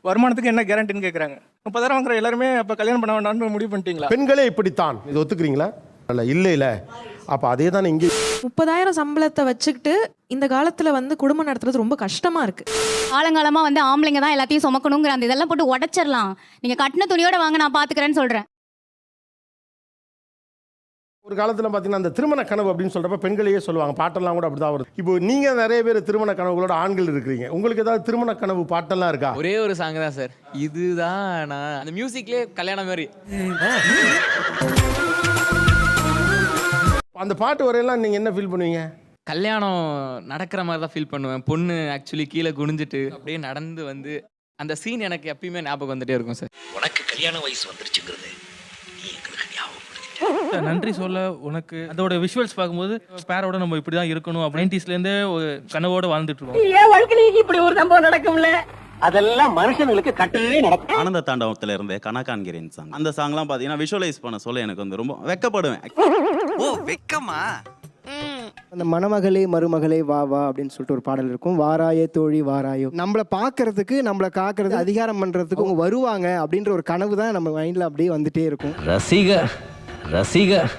வருமானத்துக்கு என்ன கேரண்டின்னு கேட்குறாங்க. 30,000 வாங்குற எல்லாருமே அப்போ கல்யாணம் பண்ண வேண்டாம்னு முடிவு பண்ணிட்டீங்களா? பெண்களே இப்படித்தான், இது ஒத்துக்கிறீங்களா? இல்ல அப்ப அதே தானே இங்கே 30,000 சம்பளத்தை வச்சுக்கிட்டு இந்த காலத்துல வந்து குடும்பம் நடத்துறது ரொம்ப கஷ்டமா இருக்கு. காலங்காலமா வந்து ஆம்பளைங்க தான் எல்லாத்தையும் சுமக்கணுங்கிற அந்த இதெல்லாம் போட்டு உடைச்சிடலாம். நீங்க கட்டின துணியோட வாங்க, நான் பாத்துக்கிறேன்னு சொல்றேன். ஒரு காலத்துல பாத்தீங்கன்னா அந்த திருமண கனவு அப்படின்னு சொல்றப்ப பெண்களையே சொல்லுவாங்க, பாட்டெல்லாம் கூட அப்படிதான் வருது. இப்போ நீங்க நிறைய பேர் திருமண கனவுகளோட ஆண்கள் இருக்கிறீங்க, உங்களுக்கு ஏதாவது திருமண கனவு பாட்டெல்லாம் இருக்கா? ஒரே ஒரு சாங் தான் சார், இதுதான் நான் அந்த மியூசிக்லயே கல்யாணம் மாதிரி. அந்த பாட்டு வரையெல்லாம் நீங்க என்ன ஃபீல் பண்ணுவீங்க? கல்யாணம் நடக்கிற மாதிரி தான் ஃபீல் பண்ணுவேன். பொண்ணு ஆக்சுவலி கீழே குனிஞ்சிட்டு அப்படியே நடந்து வந்து அந்த சீன் எனக்கு எப்பயுமே ஞாபகம் வந்துட்டே இருக்கும் சார். உனக்கு கல்யாண வயசு வந்துருச்சுங்கிறது நீ எங்களுக்கு ஞாபகம். நன்றி சொல்ல உனக்கு அதோட விஷுவல்ஸ் பார்க்கும்போது பேரோட நம்ம இப்படி தான் இருக்கணும். 90ஸ்லேருந்தே ஒரு கனவோட வாழ்ந்துட்டு இருக்கோம். ஏன் வாழ்க்கையில இப்படி ஒரு சம்பவம் நடக்கும்ல? அதெல்லாம் மனுஷங்களுக்கு கட்டவே நடக்கும். ஆனந்த தாண்டவத்துல இருந்து கனகான்கிறேன் சாங், அந்த சாங்லாம் பார்த்தீங்கன்னா விஷுவலைஸ் பண்ண சொல்ல எனக்கு வந்து ரொம்ப வெக்கப்படுவேன். ஓ வெக்கமா? அந்த மணமகளே மருமகளே வா வா அப்படின்னு சொல்லிட்டு ஒரு பாடல் இருக்கும். வாராயே தோழி வாராயோ, நம்மளை பார்க்கறதுக்கு நம்மளை காக்கிறது அதிகாரம் பண்றதுக்கு அவங்க வருவாங்க அப்படின்ற ஒரு கனவு தான் நம்ம மைண்ட்ல அப்படியே வந்துட்டே இருக்கும். ரசிகர்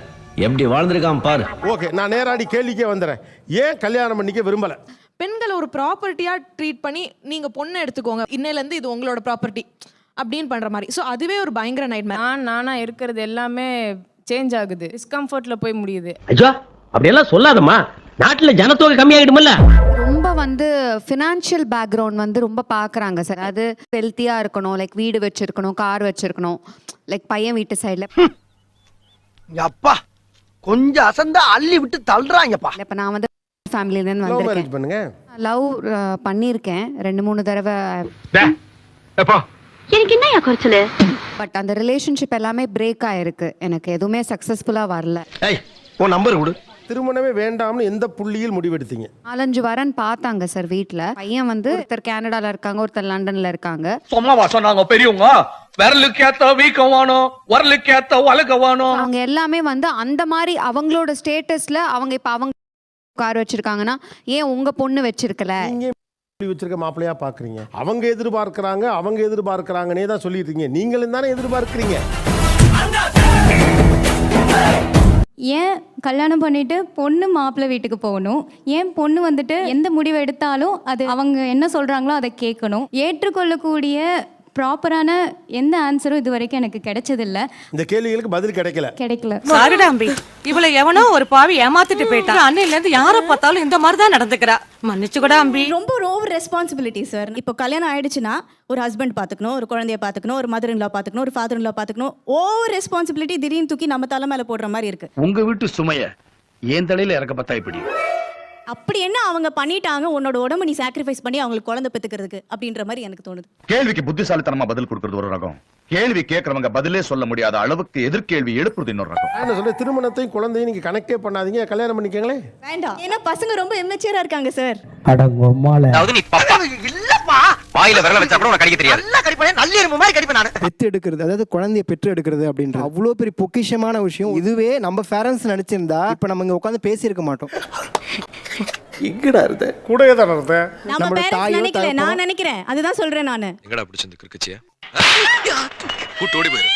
எப்படி வாழ்ந்திருக்கான் பாரு. ஓகே, நான் நேராடி கேள்விக்கே வந்துடுறேன். ஏன் கல்யாணம் பண்ணிக்க விரும்பல? பெண்களை ஒரு ப்ராப்பர்ட்டியா ட்ரீட் பண்ணி நீங்க பொண்ணை எடுத்துக்கோங்க, இன்னையில இருந்து இது உங்களோட ப்ராப்பர்ட்டி அப்படின்னு பண்ற மாதிரி. ஸோ அதுவே ஒரு பயங்கர நைட்மேர். நானா இருக்கிறது எல்லாமே சேஞ்ச் ஆகுது, டிஸ்கம்ஃபர்ட்ல போய் முடியுது. ஐயோ அப்படியெல்லாம் சொல்லாதம்மா, நாட்டுல ஜனத்தொகை கம்மியாயிடும்ல. ரொம்ப வந்து ஃபினான்ஷியல் பேக்ரவுண்ட் வந்து ரொம்ப பார்க்குறாங்க சார். அது ஹெல்த்தியாக இருக்கணும், லைக் வீடு வச்சிருக்கணும், கார் வச்சிருக்கணும், லைக் பையன் வீட்டு சைடில். அப்பா கொஞ்சம் அசந்தா அள்ளி விட்டு தள்ளுறாங்கப்பா. இப்போ நான் வந்து ஃபேமிலியிலேருந்து வந்திருக்கேன். பண்ணுங்க, லவ் பண்ணியிருக்கேன் 2-3 தடவை. எனக்கு என்ன குறைச்சல? பட் அந்த ரிலேஷன்ஷிப் எல்லாமே பிரேக் ஆயிருக்கு, எனக்கு எதுவுமே சக்ஸஸ்ஃபுல்லாக வரல. உன் நம்பர் கொடு. திருமணமே வேண்டாம்னு எந்த புள்ளியில் முடிவெடுத்தீங்க? 4-5 வரன் பார்த்தாங்க சார் வீட்டில். பையன் வந்து ஒருத்தர் கனடால இருக்காங்க, ஒருத்தர் லண்டன்ல இருக்காங்க. சொன்னவா சொன்னாங்க பெரியவங்க, விரலுக்கு ஏத்த வீக்கம் வேணும், வரலுக்கு ஏத்த வழக்க வேணும். அவங்க எல்லாமே வந்து அந்த மாதிரி அவங்களோட ஸ்டேட்டஸ்ல அவங்க இப்ப அவங்க கார் வச்சிருக்காங்கன்னா ஏன் உங்க பொண்ணு வச்சிருக்கல? வச்சிருக்க மாப்பிள்ளையா பாக்குறீங்க. அவங்க எதிர்பார்க்கறாங்கன்னே தான் சொல்லிடுறீங்க. நீங்களும் தானே எதிர்பார்க்கறீங்க. ஏன் கல்யாணம் பண்ணிட்டு பொண்ணு மாப்பிள்ளை வீட்டுக்கு போகணும்? ஏன் பொண்ணு வந்துட்டு எந்த முடிவு எடுத்தாலும் அது அவங்க என்ன சொல்றாங்களோ அதை கேட்கணும்? ஏற்றுக்கொள்ளக்கூடிய ப்ராப்பரான எந்த ஆன்சரும் இது வரைக்கும் எனக்கு கிடைச்சதில்ல. இந்த கேள்விகளுக்கு பதில் கிடைக்கல. சாரிடாம்பி, இவளை எவனோ ஒரு பாவி ஏமாத்திட்டு போயிட்டான். அன்னையில இருந்து யாரை பார்த்தாலும் இந்த மாதிரி தான் நடந்துக்கிறா. மன்னிச்சுக்கூட அம்பி. ரொம்ப ஓவர் ரெஸ்பான்சிபிலிட்டி சார். இப்போ கல்யாணம் ஆயிடுச்சுன்னா ஒரு ஹஸ்பண்ட் பார்த்துக்கணும், ஒரு குழந்தைய பார்த்துக்கணும், ஒரு மதர் இன் லா பார்த்துக்கணும், ஒரு ஃபாதர் இன் லா பார்த்துக்கணும். ஓவர் ரெஸ்பான்சிபிலிட்டி திடீர்னு தூக்கி நம்ம தலை மேல போடுற மாதிரி இருக்கு. உங்க வீட்டு சுமைய ஏன் தலையில இறக்க பார்த்தா இப்படி? அப்படி என்ன அவங்க பண்ணிட்டாங்க உன்னோட உடம்பு நீ சாக்ரிஃபைஸ் பண்ணி அவங்களுக்கு குழந்தை பெத்துக்கிறதுக்கு அப்படின்ற மாதிரி எனக்கு தோணுது. கேள்விக்கு புத்திசாலித்தனமா பதில் கொடுக்கிறது ஒரு ரகம், கேள்வி கேட்கறவங்க பதிலே சொல்ல முடியாத அளவுக்கு எதிர்கேள்வி எழுப்புறது இன்னொரு ரகம். என்ன சொல்ற, திருமணத்தையும் குழந்தையும் நீங்க கனெக்டே பண்ணாதீங்க, கல்யாணம் பண்ணிக்கங்களே. வேண்டாம், ஏன்னா பசங்க ரொம்ப இம்மெச்சூரா இருக்காங்க சார். அதாவது நீ பப்பா இல்லப்பா, வாயில விரல வச்சா கூட உனக்கு கடிக்க தெரியாது. நல்லா கடிப்பேன், நல்ல எறும்பு மாதிரி கடிப்பேன் நான். பெத்து எடுக்கிறது, அதாவது குழந்தைய பெற்று எடுக்கிறது அப்படின்ற அவ்வளோ பெரிய பொக்கிஷமான விஷயம். இதுவே நம்ம பேரண்ட்ஸ் நினைச்சிருந்தா இப்ப நம்ம இங்க உட்காந்து பேசியிருக்க மாட்டோம். எங்கடா இருந்த கூடவே தான் இருந்த. நம்ம பேரண்ட்ஸ் நினைக்கல, நான் நினைக்கிறேன். அதுதான் சொல்றேன் நானு. எங்கடா பிடிச்சிருந்து கிறுக்குச்சியா கூட்டி ஓடி போயிரு.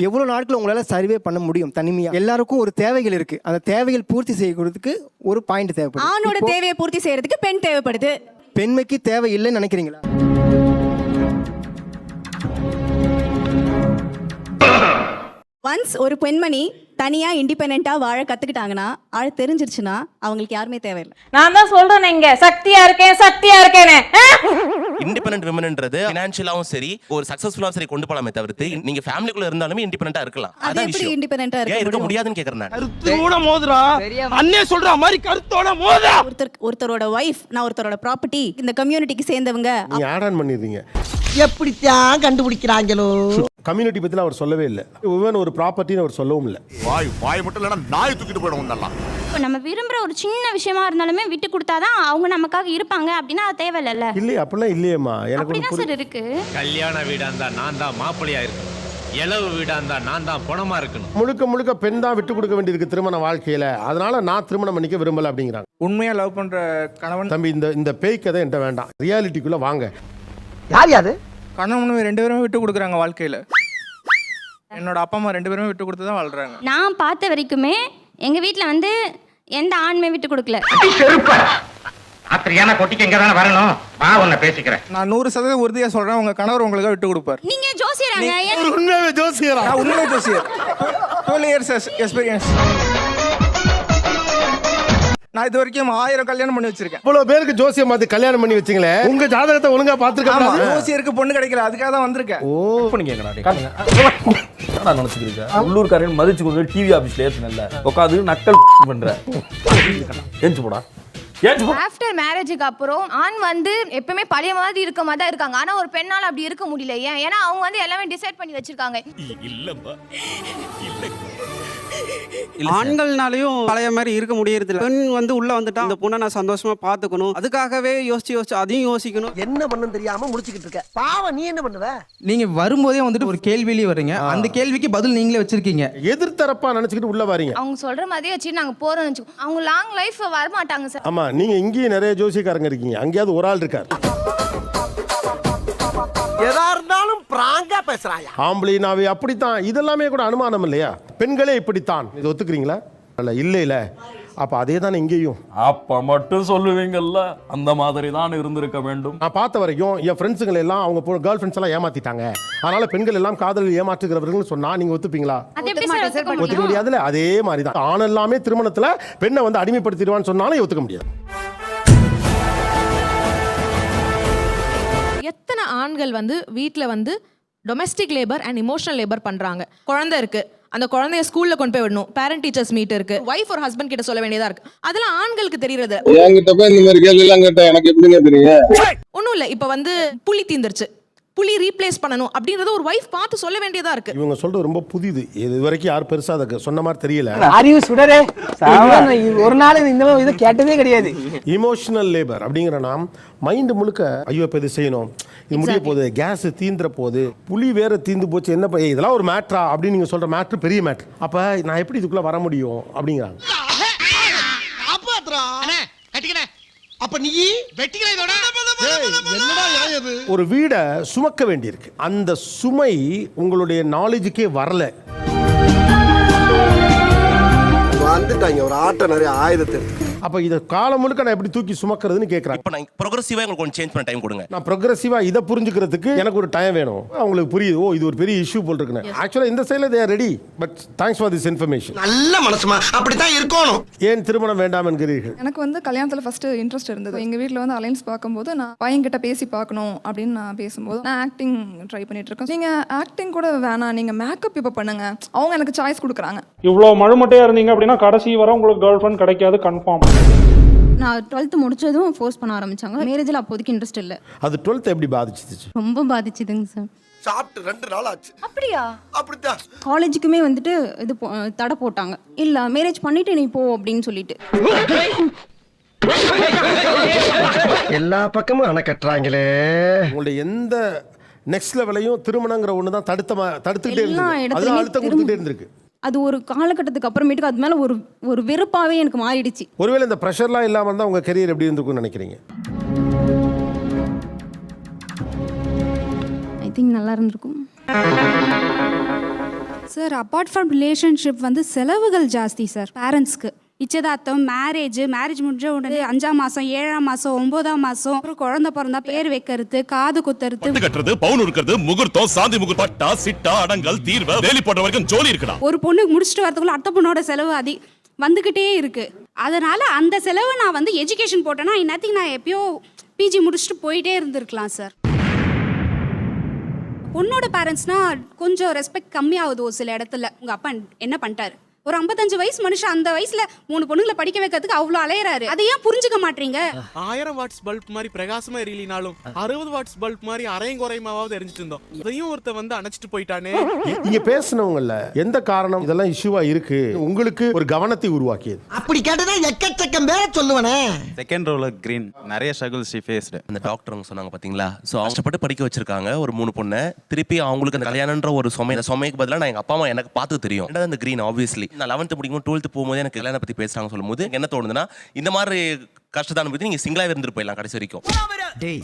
எவ்வளவு நாட்கள் உங்களால சர்வே பண்ண முடியும் தனிமையா? எல்லாருக்கும் ஒரு தேவைகள் இருக்கு, அந்த தேவைகள் பூர்த்தி செய்யறதுக்கு ஒரு பாயிண்ட் தேவைப்படுது. ஆணோட தேவையை பூர்த்தி செய்யறதுக்கு பெண் தேவைப்படுது. பெண்மைக்கு தேவை இல்லைன்னு நினைக்கிறீங்களா? ஒன்ஸ் ஒரு பெண்மணி தனியா இண்டிபெண்டா வாழ கத்துக்கிட்டாங்கன்னா, ஆழ தெரிஞ்சிருச்சுன்னா அவங்களுக்கு யாருமே தேவையில்லை. நான் தான் சொல்றேன், இங்க சக்தியா இருக்கேன்னு. இண்டிபெண்டன்ட் விமன்ன்றது ஃபினான்ஷியலாவும் சரி, ஒரு சக்சஸ்ஃபுல்லாவும் சரி கொண்டு போலாமே தவிர்த்து நீங்க ஃபேமிலிக்குள்ள இருந்தாலுமே இண்டிபெண்டன்ட்டா இருக்கலாம். அது எப்படி இண்டிபெண்டன்ட்டா இருக்க முடியாதுன்னு கேக்குறேன் நான். கருத்தோட மோதுறா, அண்ணே சொல்ற மாதிரி கருத்தோட மோதுறா. ஒருத்தரோட வைஃப், நான் ஒருத்தரோட ப்ராப்பர்ட்டி, இந்த கம்யூனிட்டிக்கு சேர்ந்தவங்க. நீங்க ஆட் ஆன் பண்ணிடுறீங்க. எப்படித்தான் கண்டுபிடிக்கிறாங்களோ? கம்யூனிட்டி பத்தி அவர் சொல்லவே இல்லை. உமன் ஒரு ப்ராப்பர்ட்டின்னு அவர் சொல்லவும் இல்லை. வாய் மட்டும் இல்லைன்னா நாய் தூக்கிட்டு போயிடும் நல்லா. இப்போ நம்ம விரும்புற ஒரு சின்ன விஷயமா இருந்தாலுமே விட்டு கொடுத்தாதான் அவங்க நமக்காக இருப்பாங்க அப்படின்னா அது தேவையில்ல. இல்லையே, அப்படிலாம் இல்லையேம்மா. எனக்கு அப்படிதான் சார் இருக்கு. கல்யாண வீடா இருந்தா நான் தான் மாப்பிள்ளையா இருக்கணும், இளவு வீடா இருந்தா நான் தான் பணமா இருக்கணும். முழுக்க பெண் தான் விட்டு கொடுக்க வேண்டியிருக்கு திருமண வாழ்க்கையில. அதனால நான் திருமணம் பண்ணிக்க விரும்பல அப்படிங்கிறாங்க. உண்மையா லவ் பண்ற கணவன் தம்பி, இந்த பேய் கதை என்கிட்ட வேண்டாம், ரியாலிட்டிக்குள்ள வாங்க. யார் யாது? கணவன் 2 பேருமே விட்டு கொடுக்குறாங்க வாழ்க்கையில். என்னோட அப்பா அம்மா 2 பேருமே விட்டு கொடுத்து தான் வாழ்றாங்க. நான் பார்த்த வரைக்குமே எங்கள் வீட்டில் வந்து எந்த ஆண்மை விட்டு கொடுக்கல. அப்படியான கொட்டிக்கு எங்க தானே வரணும், வா உன்னை பேசிக்கிறேன். நான் 100% உறுதியாக சொல்கிறேன், உங்கள் கணவர் உங்களுக்காக விட்டு கொடுப்பார். நீங்க ஜோசியராங்க? ஒரு உண்மையாவே ஜோசியரா? நான் உண்மையிலே ஜோசியர். 12 years எக்ஸ்பீரியன்ஸ். நான் இது வரைக்கும் 1000 கல்யாணம் பண்ணி வச்சிருக்கேன். இவ்வளவு பேருக்கு ஜோசியம் பார்த்து கல்யாணம் பண்ணி வச்சீங்களே, உங்க ஜாதகத்தை ஒழுங்கா பாத்துருக்காங்க. ஜோசியருக்கு பொண்ணு கிடைக்கல, அதுக்காக தான் வந்திருக்கேன். உள்ளூர்காரன் மதிச்சு கொண்டு டிவி ஆபீஸ்ல ஏத்துனல்ல உட்காந்து நக்கல் பண்ற. ஏஞ்சு போடா. ஆஃப்டர் மேரேஜுக்கு அப்புறம் ஆண் வந்து எப்பவுமே பழைய மாதிரி இருக்க மாதிரி தான் இருக்காங்க. ஆனா ஒரு பெண்ணால அப்படி இருக்க முடியல. ஏன்? ஏன்னா அவங்க வந்து எல்லாமே டிசைட் பண்ணி வச்சிருக்காங்க. ஆண்கள்னாலையும் பழைய மாதிரி இருக்க முடியறது. பெண் வந்து உள்ள வந்துட்டா அந்த பொண்ணை நான் சந்தோஷமா பாத்துக்கணும், அதுக்காகவே யோசிச்சு அதையும் யோசிக்கணும். என்ன பண்ணு தெரியாம முடிச்சுக்கிட்டு இருக்க. பாவம், நீ என்ன பண்ணுவ? நீங்க வரும்போதே வந்துட்டு ஒரு கேள்வியிலே வர்றீங்க, அந்த கேள்விக்கு பதில் நீங்களே வச்சிருக்கீங்க. எதிர்த்தரப்பா நினைச்சுக்கிட்டு உள்ள வரீங்க. அவங்க சொல்ற மாதிரியே வச்சு நாங்க போறோம்னு வச்சுக்கோ, அவங்க லாங் லைஃப் வர மாட்டாங்க சார். ஆமா, நீங்க இங்கேயும் நிறைய ஜோசியக்காரங்க இருக்கீங்க, அங்கேயாவது ஒரு ஆள் இருக்காரு. எதா இருந்தாலும் பிராங்கா பேசுறாயா? ஆம்பளைனாவே அப்படித்தான். இதெல்லாமே கூட அனுமானம் இல்லையா? பெண்களே இப்படித்தான், இது ஒத்துக்கிறீங்களா? இல்ல அப்ப அதே தானே இங்கேயும். அப்ப மட்டும் சொல்லுவீங்கல்ல, அந்த மாதிரி தான் இருந்திருக்க வேண்டும். நான் பார்த்த வரைக்கும் என் ஃப்ரெண்ட்ஸுங்களை எல்லாம் அவங்க கேர்ள் ஃப்ரெண்ட்ஸ் எல்லாம் ஏமாத்திட்டாங்க, அதனால பெண்கள் எல்லாம் காதலில் ஏமாற்றுகிறவர்கள் சொன்னா நீங்க ஒத்துப்பீங்களா? ஒத்துக்க முடியாதுல்ல. அதே மாதிரி தான் ஆண் எல்லாமே திருமணத்துல பெண்ணை வந்து அடிமைப்படுத்திடுவான்னு சொன்னாலும் ஒத்துக்க முடியாது. எத்தனை ஆண்கள் வந்து வீட்டில் வந்து domestic labour and emotional labour பண்றாங்க? குழந்தை இருக்கு, அந்த குழந்தைய ஸ்கூல்ல கொண்டு போய் விடணும், பேரண்ட் டீச்சர்ஸ் மீட் இருக்கு, வைஃப் ஒரு ஹஸ்பண்ட் கிட்ட சொல்ல வேண்டியதா இருக்கு. அதெல்லாம் ஆண்களுக்கு தெரியறது. என்கிட்ட போய் இந்த மாதிரி கேள்வி எல்லாம் கேட்டா எனக்கு எப்படிங்க தெரியும்? ஒன்றும் இல்லை, இப்போ வந்து புளி தீந்துருச்சு, புளி ரீப்ளேஸ் பண்ணணும் அப்படின்றத ஒரு வைஃப் பார்த்து சொல்ல வேண்டியதா இருக்கு. இவங்க சொல்றது ரொம்ப புதிது, இது வரைக்கும் யாரும் பெருசா அதை சொன்ன மாதிரி தெரியல. அறிவு சுடரே, ஒரு நாள் இந்த இது கேட்டதே கிடையாது. இமோஷனல் லேபர் அப்படிங்கிறனா மைண்ட் முழுக்க ஐயோ இப்போ இது செய்யணும், இது முடிய போகுது, கேஸ் தீந்துற போகுது, புளி வேற தீந்து போச்சு, என்ன இதெல்லாம் ஒரு மேட்ரா அப்படின்னு நீங்க சொல்ற மேட்ரு பெரிய மேட்ரு. அப்ப நான் எப்படி இதுக்குள்ள வர முடியும் அப்படிங்கிறாங்க. அப்ப நீ ஒரு வீடை சுமக்க வேண்டியிருக்கு, அந்த சுமை உங்களுடைய நாலேஜுக்கே வரல. வந்துட்டாங்க ஒரு ஆட்ட நிறைய ஆயுதத்தை. அப்ப இத காலம் முழுக்க நான் எப்படி தூக்கி சுமக்கிறதுன்னு கேக்குறாங்க. இப்போ நான் ப்ரோக்ரசிவா உங்களுக்கு கொஞ்சம் சேஞ்ச் பண்ண டைம் கொடுங்க. நான் ப்ரோக்ரசிவா இதை புரிஞ்சுக்கிறதுக்கு எனக்கு ஒரு டைம் வேணும். அவங்களுக்கு புரியுது, ஓ இது ஒரு பெரிய இஷ்யூ போல் இருக்குன்னு. ஆக்சுவலா இந்த சைடுல they are ready, but thanks for this information. நல்ல மனசுமா அப்படித்தான் இருக்கணும். ஏன் திருமணம் வேண்டாம் என்கிறீர்கள்? எனக்கு வந்து கல்யாணத்துல ஃபர்ஸ்ட் இன்ட்ரெஸ்ட் இருந்தது. எங்க வீட்ல வந்து அலைன்ஸ் பார்க்கும்போது நான் பையன்கிட்ட பேசி பார்க்கணும் அப்படின்னு நான் பேசும்போது நான் ஆக்டிங் ட்ரை பண்ணிட்டு இருக்கேன். நீங்க ஆக்டிங் கூட வேணாம், நீங்க மேக்கப் இப்போ பண்ணுங்க, அவங்க எனக்கு சாய்ஸ் கொடுக்குறாங்க. இவ்வளவு மழுமட்டையா இருந்தீங்க அப்படின்னா கடைசி வரை உங்களுக்கு கேர்ள் ஃப்ரெண்ட் கிடைக்காது கன்ஃபார்ம். நான் 12th முடிச்சதும் ஃபோர்ஸ் பண்ண ஆரம்பிச்சாங்க. மேரேஜில் அப்போதைக்கு இன்ட்ரெஸ்ட் இல்லை. அது 12th எப்படி பாதிச்சிச்சு? ரொம்ப பாதிச்சுதுங்க சார். சாப்பிட்டு 2 நாள் ஆச்சு. அப்படியா? அப்படித்தான். காலேஜுக்குமே வந்துட்டு இது தடை போட்டாங்க. இல்லை மேரேஜ் பண்ணிட்டு நீ போ அப்படின்னு சொல்லிட்டு. எல்லா பக்கமும் அணை கட்டுறாங்களே. உங்களுடைய எந்த நெக்ஸ்ட் லெவலையும் திருமணங்கிற ஒன்று தான் தடுத்துக்கிட்டே இருந்திருக்கு, அதெல்லாம் அழுத்தம் கொடுத்துட்டே இருந்திருக்கு. அது ஒரு காலகட்டத்துக்கு அப்புறமேட்டுக்கு அது மேலே ஒரு வெறுப்பாகவே எனக்கு மாறிடுச்சு. ஒருவேளை இந்த ப்ரெஷர்லாம் இல்லாமல் இருந்தால் உங்கள் கெரியர் எப்படி இருந்திருக்கும்னு நினைக்கிறீங்க? ஐ திங்க் நல்லா இருந்திருக்கும் சார். அப்பார்ட் ஃப்ரம் ரிலேஷன்ஷிப் வந்து செலவுகள் ஜாஸ்தி சார் பேரண்ட்ஸ்க்கு. நிச்சயதார்த்தம், மேரேஜ் முடிஞ்ச உடனே 5ஆம் மாசம் 7ஆம் மாசம் 9ஆம் மாசம் ஒரு குழந்தை பிறந்தா பேர் வைக்கிறது, காது குத்துறது, கட்டுறது, பவுன் இருக்கிறது, முகூர்த்தம், சாந்தி முகூர்த்தம், பட்டா, சிட்டா, அடங்கல், தீர்வு, வேலி போட்ட வரைக்கும் ஜோலி இருக்குடா. ஒரு பொண்ணு முடிச்சுட்டு வரதுக்குள்ள அடுத்த பொண்ணோட செலவு வந்துகிட்டே இருக்கு. அதனால அந்த செலவு நான் வந்து எஜுகேஷன் போட்டேன்னா இன்னத்துக்கு நான் எப்பயோ பிஜி முடிச்சுட்டு போயிட்டே இருந்திருக்கலாம் சார். பொண்ணோட பேரண்ட்ஸ்னா கொஞ்சம் ரெஸ்பெக்ட் கம்மியாகுது ஒரு சில இடத்துல. உங்க அப்பா என்ன பண்ணிட்டாரு, ஒரு 55 வயசு மனுஷன் அந்த வயசுல 3 பொண்ணுங்களை படிக்க வைக்கிறதுக்கு அவ்வளவு அலையறாரு. அதை ஏன் புரிஞ்சுக்க மாட்டீங்க? 1000 வாட்ஸ் பல்ப் மாதிரி பிரகாசமா எரியலினாலும் 60 வாட்ஸ் பல்ப் மாதிரி அரையும் குறையுமாவது எரிஞ்சிட்டு இருந்தோம். அதையும் ஒருத்த வந்து அணைச்சிட்டு போயிட்டானே. இங்க பேசினவங்கல்ல எந்த காரணம் இதெல்லாம் இஷ்யூவா இருக்கு உங்களுக்கு ஒரு கவனத்தை உருவாக்கியது? அப்படி கேட்டதா எக்கச்சக்கம் பேர சொல்லுவனே. செகண்ட் ரோல கிரீன் நிறைய ஸ்ட்ரகிள்ஸ் ஷி ஃபேஸ்ட். அந்த டாக்டர் சொன்னாங்க பாத்தீங்களா, சோ கஷ்டப்பட்டு படிக்க வச்சிருக்காங்க ஒரு 3 பொண்ணை. திருப்பி அவங்களுக்கு அந்த கல்யாணம்ன்ற ஒரு சுமைக்கு பதிலா நான் எங்க அப்பா அம்மா எனக்கு பார்த்து தெரியும். அந்த கிரீன் ஆப்வியஸ்லி நான் 11th படிக்கும் 12th போகும்போது எனக்கு கல்யாணம் பத்தி பேசுறாங்க சொல்லும்போது என்ன தோணுதுன்னா, இந்த மாதிரி கஷ்டத்தை அனுபவித்து நீங்க சிங்கிளா இருந்துட்டு போயிடலாம் கடைசி வரைக்கும். டேய்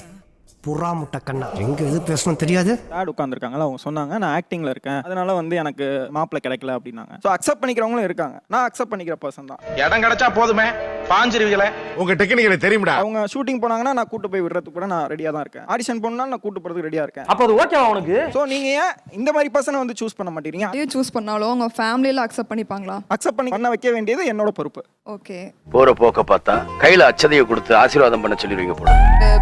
புறா முட்டை கண்ணா எங்க எது பேசணும் தெரியாது. டேட் உட்காந்துருக்காங்களா, அவங்க சொன்னாங்க நான் ஆக்டிங்ல இருக்கேன், அதனால வந்து எனக்கு மாப்பிள்ளை கிடைக்கல அப்படின்னாங்க. ஸோ அக்செப்ட் பண்ணிக்கிறவங்களும் இருக்காங்க. நான் அக்செப்ட் பண்ணிக்கிற பர்சன் தான். இடம் கிடைச்சா போதுமே, பாஞ்சிருவீங்களே. உங்க டெக்னிக் எனக்கு தெரியும்டா. அவங்க ஷூட்டிங் போனாங்கன்னா நான் கூட்டு போய் விடுறதுக்கு கூட நான் ரெடியா தான் இருக்கேன். ஆடிஷன் போனா நான் கூட்டு போறதுக்கு ரெடியா இருக்கேன். அப்ப அது ஓகேவா உனக்கு? ஸோ நீங்க ஏன் இந்த மாதிரி பர்சனை வந்து சூஸ் பண்ண மாட்டீங்க? சூஸ் பண்ணாலும் அவங்க ஃபேமிலியில அக்செப்ட் பண்ணிப்பாங்களா? அக்செப்ட் பண்ண வைக்க வேண்டியது என்னோட பொறுப்பு. ஓகே, போற போக்க பார்த்தா கையில அச்சதையை கொடுத்து ஆசீர்வாதம் பண்ண சொல்லிடுவீங்க போல.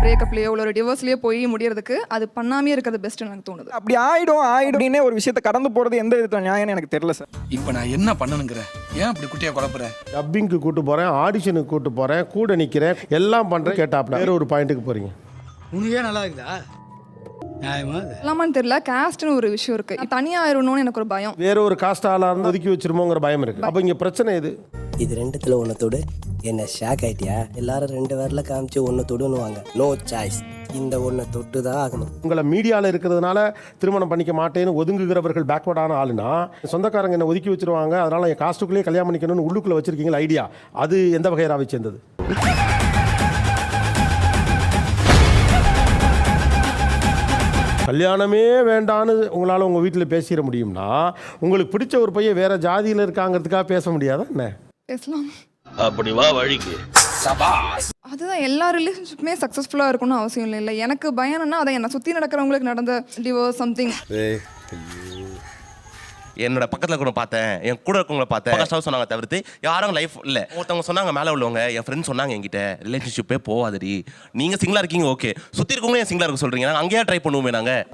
பிரேக்கப்லயோ ஒரு டிவோர்ஸ்லயோ போய் முடியறதுக்கு அது பண்ணாமே இருக்கிறது பெஸ்ட் எனக்கு தோணுது. அப்படி ஆயிடும் ஒரு விஷயத்தை கடந்து போறது எந்த விதத்துல நியாயம்னு எனக்கு தெரியல சார். இப்போ நான் என்ன பண்ணணுங்கிற, ஏன் அப்படி குட்டியா குழப்புற? டப்பிங்க்கு கூட்டு போறேன், ஆடிஷனுக்கு கூட்டு போறேன், கூட நிக்கிறேன், எல்லாம் பண்றேன். கேட்டாப்ல வேற ஒரு பாயிண்ட்டுக்கு போறீங்க. உனக்கே நல்லா இருக்குதா? நியாயமா? எல்லாமான்னு தெரியல, காஸ்ட்னு ஒரு விஷயம் இருக்கு. தனியா ஆயிரணும்னு எனக்கு ஒரு பயம். வேற ஒரு காஸ்ட் ஆளா இருந்து ஒதுக்கி வச்சிருமோங்கிற பயம் இருக்கு. அப்ப இங்க பிரச்சனை எது? இது ரெண்டுத்துல ஒன்னத்தோடு என்ன ஷாக் ஆயிட்டியா? எல்லாரும் 2 விரல காமிச்சு ஒன்னு தொடுன்னுவாங்க. நோ சாய்ஸ், இந்த ஒன்றை தொட்டு தான் ஆகணும். உங்களை மீடியாவில் இருக்கிறதுனால திருமணம் பண்ணிக்க மாட்டேன்னு ஒதுங்குகிறவர்கள் பேக்வர்டான ஆளுனா, சொந்தக்காரங்க என்ன ஒதுக்கி வச்சிருவாங்க, அதனால என் காஸ்ட்டுக்குள்ளேயே கல்யாணம் பண்ணிக்கணும்னு உள்ளுக்குள்ள வச்சிருக்கீங்களா ஐடியா? அது எந்த வகையராவை சேர்ந்தது? கல்யாணமே வேண்டான்னு உங்களால் உங்கள் வீட்டில் பேசிட முடியும்னா, உங்களுக்கு பிடிச்ச ஒரு பையன் வேற ஜாதியில் இருக்காங்கிறதுக்காக பேச முடியாதா என்ன? பேசலாம். அப்படி வா வழிக்கு. அதுதான், எல்லா ரிலேஷன்ஷிப்புமே சக்ஸஸ்ஃபுல்லாக இருக்கணும்னு அவசியம் இல்லை. எனக்கு பயம்னா அதை என்னை சுற்றி நடக்கிறவங்களுக்கு நடந்த டிவோர்ஸ் சம்திங். என்னோட பக்கத்தில் கூட பார்த்தேன், என் கூட இருக்கவங்கள பார்த்தேன், கஷ்டம் சொன்னாங்க தவிர்த்து யாரும் லைஃப் இல்லை. ஒருத்தவங்க சொன்னாங்க மேலே உள்ளவங்க, என் ஃப்ரெண்ட்ஸ் சொன்னாங்க என்கிட்ட, ரிலேஷன்ஷிப்பே போகாதடி, நீங்கள் சிங்கிளாக இருக்கீங்க ஓகே, சுற்றி இருக்கவங்களும் என் சிங்கிளாக இருக்க சொல்கிறீங்க, நாங்கள் அங்கேயே ட்ரை பண்ணுவோமே நாங்கள்.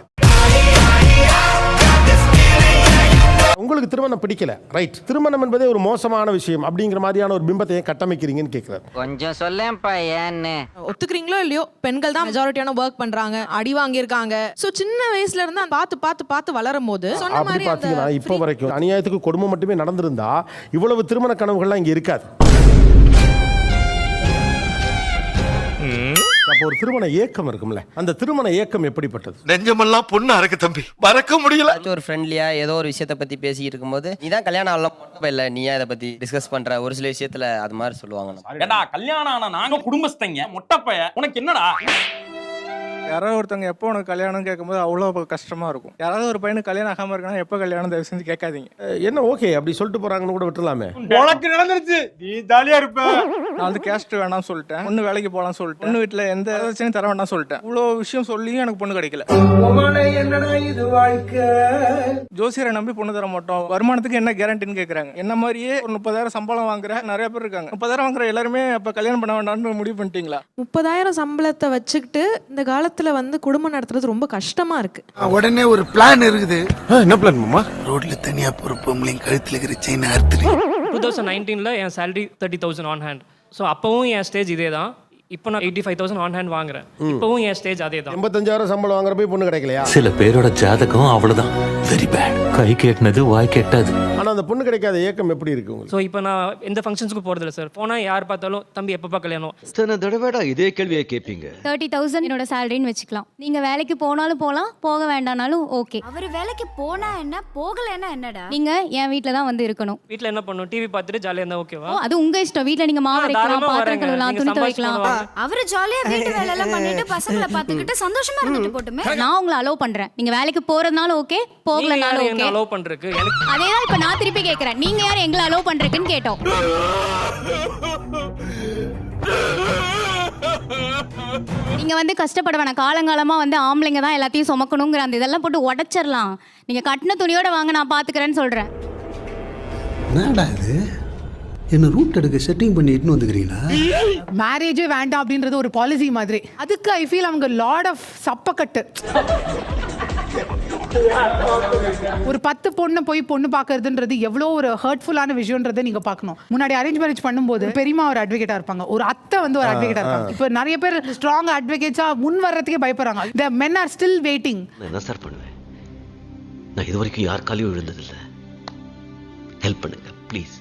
உங்களுக்கு திருமணம் பிடிக்கல, ரைட். திருமணம் என்பதே ஒரு மோசமான விஷயம் அப்படிங்கிற மாதிரியான ஒரு பிம்பத்தை கட்டமைக்கிறீங்கன்னு கேட்குறாரு. கொஞ்சம் சொல்லேன்ப்பா ஏன்னு. ஒத்துக்கிறீங்களோ இல்லையோ, பெண்கள் தான் மெஜாரிட்டியான ஒர்க் பண்றாங்க, அடி வாங்கியிருக்காங்க. ஸோ சின்ன வயசுல இருந்து பார்த்து பார்த்து பார்த்து வளரும் போது அப்படி பார்த்தீங்கன்னா இப்போ வரைக்கும் அநியாயத்துக்கு கொடுமை மட்டுமே நடந்திருந்தா இவ்வளவு திருமண கனவுகள்லாம் இங்கே இருக்காது. அப்போ ஒரு திருமண ஏக்கம் இருக்கும்ல, அந்த திருமண ஏக்கம் எப்படிப்பட்டது? நெஞ்சமெல்லாம் பொண்ணு அறக்கு தம்பி, மறக்க முடியல. ஒரு ஃப்ரெண்ட்லியா ஏதோ ஒரு விஷயத்தை பத்தி பேசிட்டு இருக்கும்போது, நீதான் கல்யாணம் ஆகலாம் இல்ல, நீ இதை பத்தி டிஸ்கஸ் பண்ற, ஒரு சில விஷயத்துல அது மாதிரி சொல்லுவாங்க. ஏடா கல்யாணம் ஆனா நாங்க குடும்பஸ்தங்க, மொட்டப்பைய உனக்கு என்னடா? யாராவது ஒருத்தவங்க எப்போ உனக்கு கல்யாணம் கேட்கும்போது அவ்வளோ கஷ்டமா இருக்கும். யாராவது ஒரு பையனுக்கு கல்யாணம் ஆகாம இருக்கா, எப்போ கல்யாணம் தயவு செஞ்சு கேட்காதீங்க. என்ன ஓகே அப்படி சொல்லிட்டு போறாங்கன்னு கூட விட்டுலாமே. உனக்கு நடந்துருச்சு, நீ ஜாலியா இருப்ப. நான் வந்து கேஸ்ட் வேணாம்னு சொல்லிட்டேன், பொண்ணு வேலைக்கு போகலாம்னு சொல்லிட்டேன், பொண்ணு வீட்டில் எந்த பிரச்சனையும் தர வேண்டாம் சொல்லிட்டேன். இவ்வளோ விஷயம் சொல்லியும் எனக்கு பொண்ணு கிடைக்கல. ஜோசியரை நம்பி பொண்ணு தர மாட்டோம், வருமானத்துக்கு என்ன கேரண்டின்னு கேட்குறாங்க. என்ன மாதிரியே ஒரு 30,000 சம்பளம் வாங்குற நிறைய பேர் இருக்காங்க. 30,000 வாங்குற எல்லாருமே அப்போ கல்யாணம் பண்ண வேண்டாம்னு முடிவு பண்ணிட்டீங்களா? 30,000 சம்பளத்தை வச்சுக்கிட்டு இந்த காலத்துல வந்து குடும்பம் நடத்துறது ரொம்ப கஷ்டமா இருக்கு. உடனே ஒரு பிளான் இருக்குது. என்ன பிளான் மாமா? ரோட்ல தனியா போற பொம்பளைங்க கழுத்துல இருக்கிற செயின் அறுத்துரு. 2019 என் சேலரி 30,000 ஆன் ஹேண்ட். ஸோ அப்பவும் என் ஸ்டேஜ் இதே தான். இப்போ நான் 85,000 ஆன் ஹேண்ட் வாங்குறேன். இப்பவும் என் ஸ்டேஜ் அதே தான். 85,000 சம்பளம் வாங்குற போய் பொண்ணு கிடைக்கலையா? சில பேரோட ஜாதகம் அவ்வளவுதான், வெரி பேட். கை கேட்டினது வாய் கெட்டாது. ஆனா அந்த பொண்ணு கிடைக்காத ஏக்கம் எப்படி இருக்கு உங்களுக்கு? ஸோ இப்போ நான் எந்த ஃபங்க்ஷன்ஸ்க்கு போறது இல்லை சார். போனா யார் பார்த்தாலும் தம்பி எப்பப்பா கல்யாணம். இத்தனை தடவைடா இதே கேள்வியை கேட்பீங்க. 30,000 என்னோட சேலரின்னு வச்சுக்கலாம். நீங்க வேலைக்கு போனாலும் போகலாம், போக வேண்டானாலும் ஓகே. அவர் வேலைக்கு போனா என்ன, போகலன்னா என்னடா? நீங்க என் வீட்டில் தான் வந்து இருக்கணும். வீட்டில் என்ன பண்ணும், டிவி பார்த்துட்டு ஜாலியாக இருந்தால் ஓகேவா? அது உங்க இஷ்டம். வீட்டில் நீங்க மாவு அரைக்கலாம், பாத்திரம் கழுவலாம், துணி துவைக்கலாம். அவரு ஜாலியா வீட்டு வேலை எல்லாம் பண்ணிட்டு பசங்களை பார்த்துக்கிட்டு சந்தோஷமா இருந்துட்டு போட்டுமே. நான் உங்களை அலோவ் பண்றேன். நீங்க வேலைக்கு போறதுனாலும் ஓகே, போகலனாலும் ஓகே. அலோவ் பண்றதுக்கு அதேதான் இப்ப நான் திருப்பி கேக்குறேன். நீங்க யார் எங்களை அலோவ் பண்றதுக்குன்னு கேட்டோம். நீங்க வந்து கஷ்டப்பட வேணாம். காலங்காலமா வந்து ஆம்பளைங்க தான் எல்லாத்தையும் சுமக்கணுங்கிற அந்த இதெல்லாம் போட்டு உடைச்சிடலாம். நீங்க கட்டின துணியோட வாங்க, நான் பாத்துக்கிறேன்னு சொல்றேன். என்னடா இது, என்ன ரூட் எடுக்க செட்டிங் பண்ணி இட்டுன்னு வந்துக்கிறீங்களா? மேரேஜே வேண்டாம் அப்படின்றது ஒரு பாலிசி மாதிரி. அதுக்கு ஐ ஃபீல் அவங்க லாட் ஆஃப் சப்பக்கட்டு. ஒரு 10 பொண்ணை போய் பொண்ணு பார்க்கறதுன்றது எவ்வளோ ஒரு ஹர்ட்ஃபுல்லான விஷயம்ன்றதை நீங்க பார்க்கணும். முன்னாடி அரேஞ்ச் மேரேஜ் பண்ணும்போது பெரியமா ஒரு அட்வொகேட்டா இருப்பாங்க, ஒரு அத்தை வந்து ஒரு அட்வொகேட்டா இருப்பாங்க. இப்போ நிறைய பேர் ஸ்ட்ராங் அட்வொகேட்ஸா முன் வர்றதுக்கே பயப்படுறாங்க. The men are still waiting. என்ன சார் பண்ணுவேன்? நான் இது வரைக்கும் யார் காலையும் விழுந்ததில்லை. ஹெல்ப் பண்ணுங்க ப்ளீஸ்.